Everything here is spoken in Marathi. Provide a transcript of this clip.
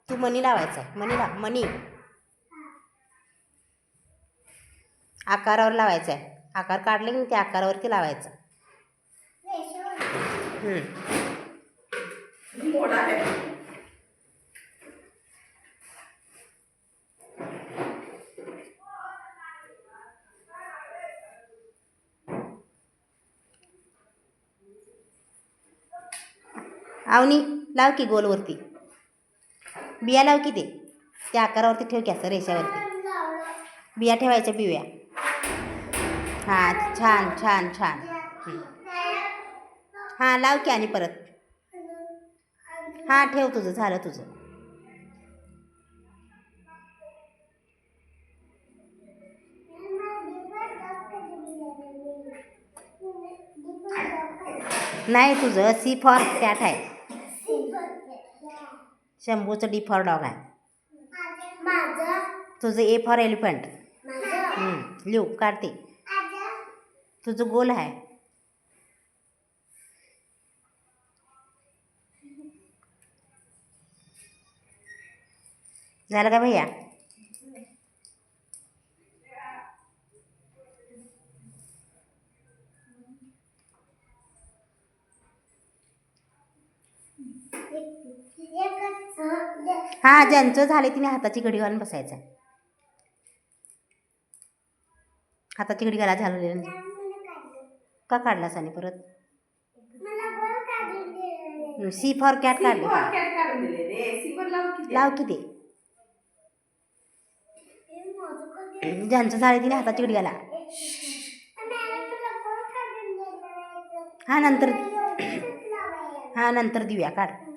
तू मणी लावायचा आहे. मणी लाव. मणी आकारावर लावायचा आहे. आकार काढले की त्या आकारावरती लावायचा. आवनी लाव की गोलवरती. बिया लाव की ते त्या आकारावरती ठेव की असं रेषावरती. बिया ठेवायच्या बिया. हां छान छान छान. हां लाव की आणि परत. हां ठेव तुझं झालं तुझं. नाही तुझं सी फॉर कॅट आहे. शंभूचं डी फॉर डॉग आहे. तुझं ए फॉर एलिफंट. लिहू काढते. तुझं गोल आहे. झालं का भैया? हां ज्यांचं झाले तिने हाताची घडी घालून बसायचं आहे. हाताची घडी घाला झालं का काढलास आणि परत? सी फॉर कॅट काढले. लाव की ते. ज्यांचं झाले तिने हाताची घडी घाला. हां नंतर. हां नंतर देऊया काढ.